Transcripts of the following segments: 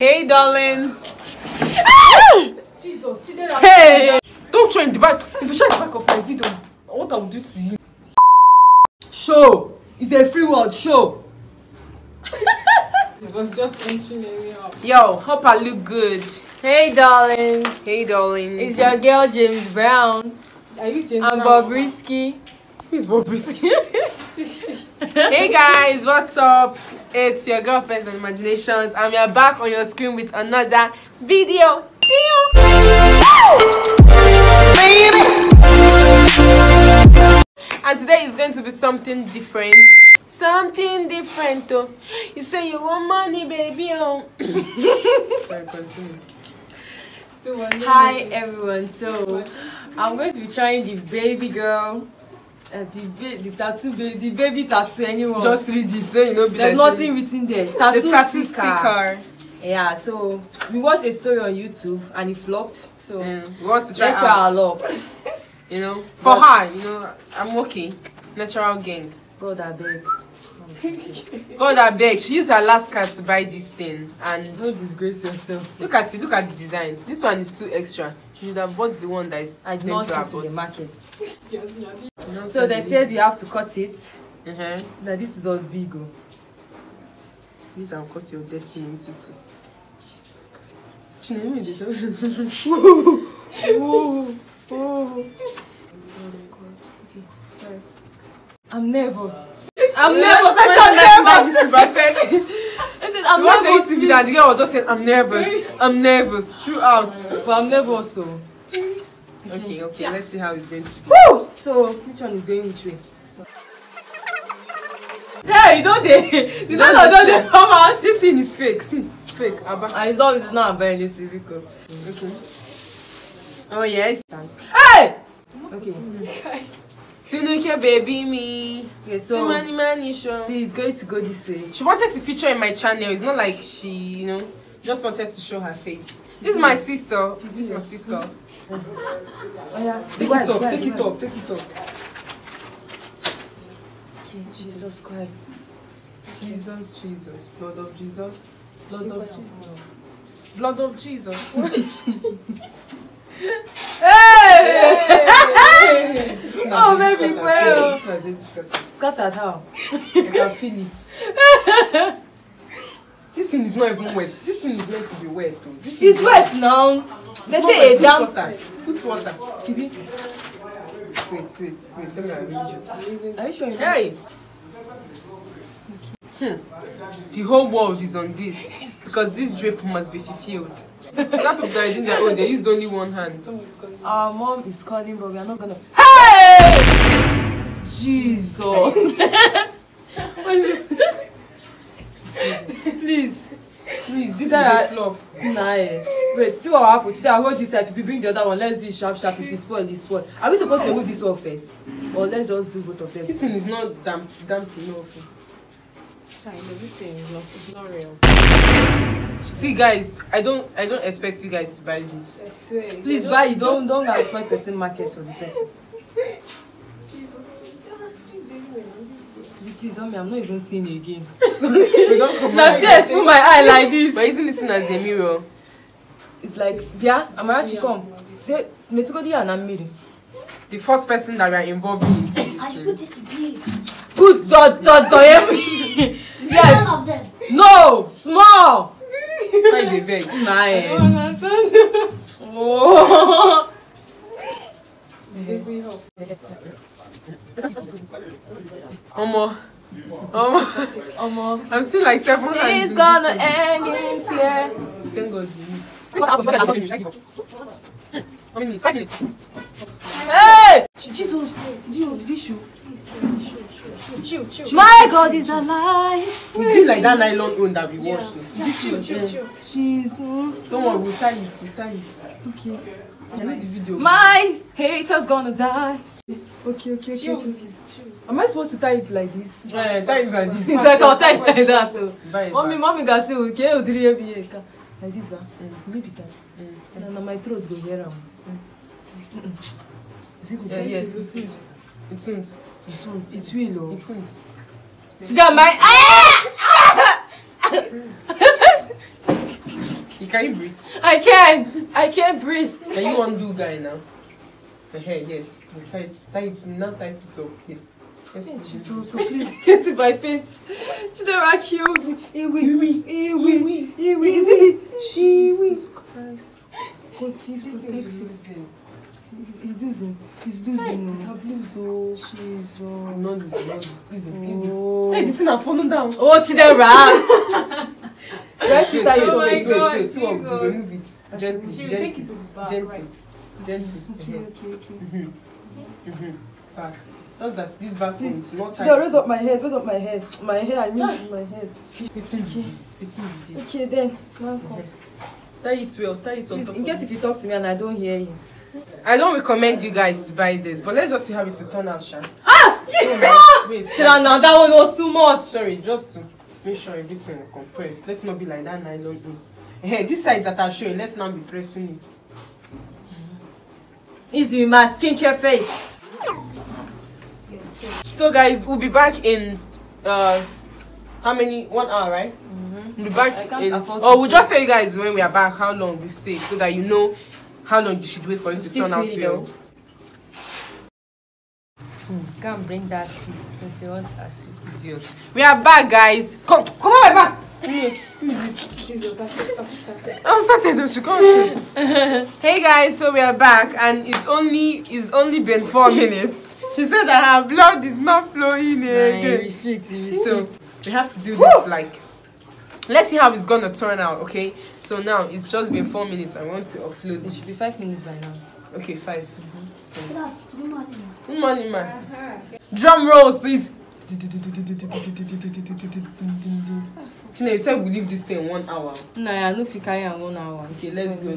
Hey, darlings. Jesus, hey! Don't try in the back. If you try in the back of my video, what I will do to you? show. It's a free word. Show. It was just entering anyhow. Yo, hope I look good. Hey, darlings. Hey, darlings. It's your girl James Brown. Are you James I'm Brown? Bobrisky. Who's Bobrisky? Hey guys, what's up? It's your girlfriends and imaginations, and we are back on your screen with another video. And today is going to be something different. Something different. Oh, you say you want money, baby. Oh. Sorry, continue. Hi everyone. So I'm going to be trying the baby girl. The tattoo baby, the baby tattoo. Anyone? Just read it, then you know. There's nothing written there. Tattoo, the tattoo sticker. Yeah. So we watched a story on YouTube and it flopped. So we want to try. Let's try our luck. You know, for her, you know, I'm okay. Natural gang. God, I beg. God, I beg. She used her last card to buy this thing, and don't disgrace yourself. Look at it. Look at the design. This one is too extra. You should have bought the one that is. I did not see it in the market. No, so they said you have to cut it. Now this is us big. Please, I'll cut your destiny into two. Jesus Christ. Oh. Oh my God. Okay, sorry. I'm nervous. I'm nervous. I said I'm nervous. To be that the girl was just saying I'm nervous. I'm nervous throughout. But I'm nervous so. Okay. Let's see how it's going to be. Woo! So which one is going which way? So. Hey, don't they? Don't come out. This thing is fake. See, it's fake. It's not about this vehicle. Okay. Oh yes. Hey! Okay. Tunuke baby me. Okay, so money show. See, it's going to go this way. She wanted to feature in my channel. It's not like she, you know, just wanted to show her face. This is my sister. This is my sister. Oh yeah. Take it up. Okay, Jesus Christ. Jesus. Blood of Jesus. Blood of Jesus. Hey! Oh, baby, well. Scattered how? I can feel it. This thing is not even wet. This thing is meant to be wet though. It's wet now. They say a damn. Put water. Wait. Tell me I arrange it. Are you sure? Hey! The whole world is on this because this drape must be fulfilled. That people that in their own, they used only one hand. Our mom is calling, but we are not gonna. Hey! Jesus! Please, this is a flop. Nah, wait, see what happens. Should I hold this side? If you bring the other one, let's do it sharp. If you spoil, it's spoil. Are we supposed to remove this one first? Or let's just do both of them? This thing is not damp enough. It's not real. See guys, I don't expect you guys to buy this. Please buy it. Don't expect person market for the person. Please tell me I'm not even seeing it again. Now tears put my eye like this. But isn't this as a mirror? It's like I'm actually come. Say let's go there and I'm meeting. The fourth person that we are involved in this thing. I put it big. Put dot. Yes. None of them. No, small. Why they vex? Oh. Omo. I'm still like 7 hands. It's gonna end in tears. Thank God. How many minutes? 5 minutes. Hey! Jesus! Did you shoot? Chill. My God is alive. Is it like that nylon one that we watched? Chill. Jesus. Don't worry, we'll tie it. Okay. I made the video. My haters gonna die. Okay. Am I supposed to tie it like this? Yeah, tie it like this. It's like I'll tie it like that though. Mommy can say, okay, like this one. Maybe that. And my throat go here. Is it good? Yes. It won't. It will. It won't. She got my Can you breathe? I can't breathe. Can you undo guy now? The hair, yes. Tie it, now tie it up. Here. Yes, Jesus, so please, if I faint, Chidera killed me. Iwi. Is it the Jesus Christ? God, please protect him. He's losing. Jesus. No lose. Easy. Hey, this thing has fallen down. Oh, Chidera. Wait. God, Remove it. Gently. Okay. Back. Just that this vacuum is not Chidera, raise up my head. My hair, I need my head. It's in this. Okay, then. It's not come. Tie it well. Tie it on top. In case if you talk to me and I don't hear you. I don't recommend you guys to buy this, but let's just see how it will turn out, Sha. Wait. Now that one was too much. Sorry, just to make sure everything is compressed. Let's not be like that nylon. Hey, this size that I show you, let's not be pressing it. Easy with my skincare face. So guys, we'll be back in how many? 1 hour, right? We'll be back in. We'll just tell you guys when we are back how long we've stayed, so that you know how long you should wait for it to turn out well. Can't bring that seat since you want a seat. Idiot. We are back, guys. Come on, we're back. Jesus, I'm started though. She can't. Hey guys, so we are back, and it's only been 4 minutes. She said that her blood is not flowing again. Restrict. So we have to do this like. Let's see how it's gonna turn out, okay? So now it's just been 4 minutes. I want to offload. It should be 5 minutes by now. Okay, 5. So. Good morning, man. Drum rolls, please. You said we leave this thing in 1 hour. No, I know if you carry on 1 hour. Okay, let's go.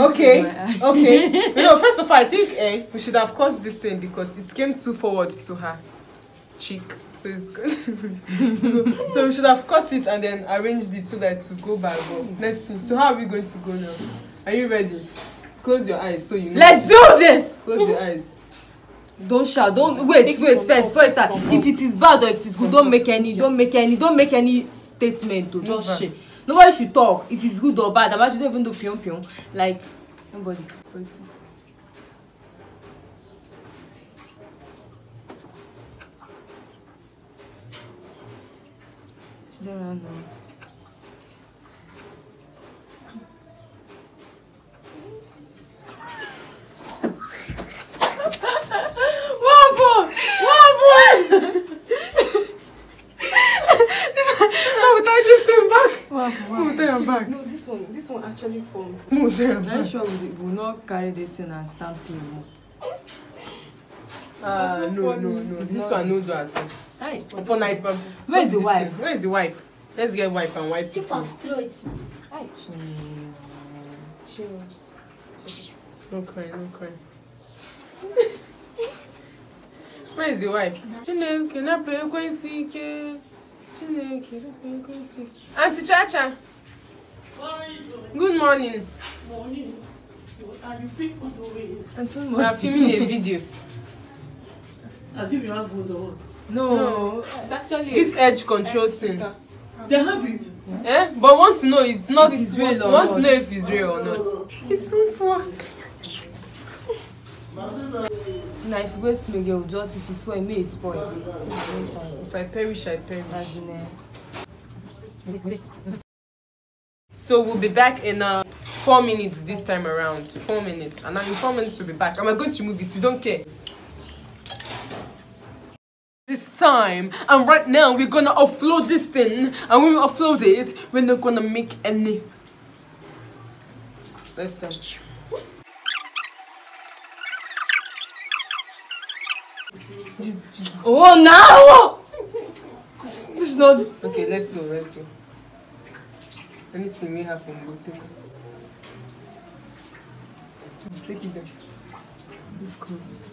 Okay. First of all, I think we should have cut this thing because it came too forward to her cheek. So it's good. So we should have cut it and then arranged it so that it will go back. Let's see. So how are we going to go now? Are you ready? Close your eyes so you know. Let's do this! Close your eyes. Don't shout. Don't wait. First start. If it is bad or if it is good, don't make any statement to just share. Nobody should talk if it's good or bad. I'm actually don't even do pion. Like nobody. She don't run now. Back. No, this one actually formed. I'm sure we will not carry this in and stamp him. No. This one no do at all. Hi. Where's the wipe? Where's the wipe? Let's get wipe and wipe it. Throw it. Hi. Chill. No cry. Where's the wipe? Auntie Chacha. Good morning. And you pick on the way. We are filming a video. As if you have food or what? No. It's actually this edge control thing. They have it. Yeah? But want to know it's not. If it's real or want to not. know if it's real or not. It won't work. Now if you go smell girl, just if it's spoil, may it spoil. If I perish, I perish. As in, So we'll be back in 4 minutes this time around. 4 minutes. And now in 4 minutes we'll be back. Am I going to remove it? We don't care. This time. And right now we're gonna offload this thing. And when we offload it, we're not gonna make any. Let's start. Jesus. oh now! It's not. Okay, let's go. Anything may happen, but take it down. Of course.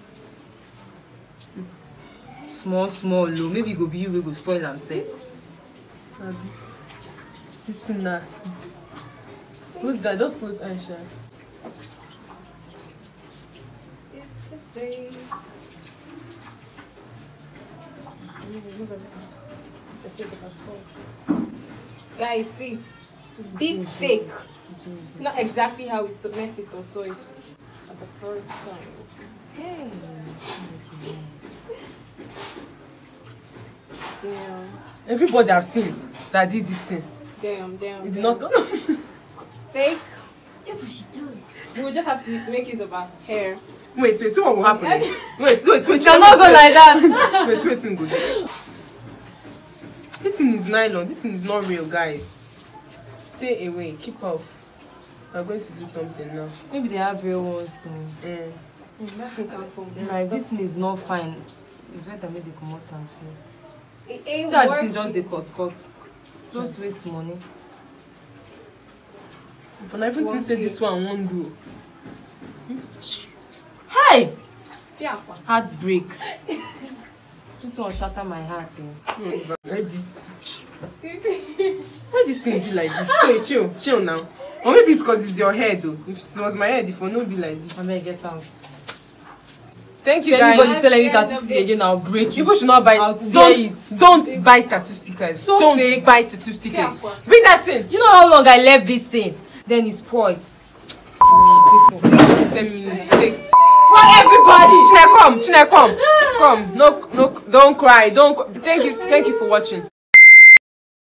Small low. Maybe go be you we go spoil and say. This thing now. Close that, just close Aisha. It's a face. It's a face of asphalt. Guys, see. Big fake. Not exactly how we submit it or saw it at the first time. Hey. Damn. Everybody I've seen that did this thing. Damn. It did not come. Fake. If she do it. We will just have to make use of our hair. Wait, see what will happen. Wait. You're not going like that. Wait, good. This thing is nylon. This thing is not real, guys. Stay away. Keep off. I'm going to do something now. Maybe they have real ones soon. Like, this thing is not fine. It's better make the come out and see. It ain't See how this working. thing just the cut. Just waste money. But everything said this one won't do. Hey! Fiapa. Heartbreak. This one shatter my heart. Like this. Why this thing do like this? So chill now. Or maybe it's because it's your head though. If it was my head, if it would not be like this. I may get out. Thank you If guys. anybody sell any tattoo sticker again, I'll break you. People should not buy. Don't buy tattoo stickers. So don't fake. buy tattoo stickers. Bring that in. You know how long I left this thing? Then it's spoiled. Just 10 minutes. Take. For everybody! Chine, come. Come. No, don't cry. Thank you for watching.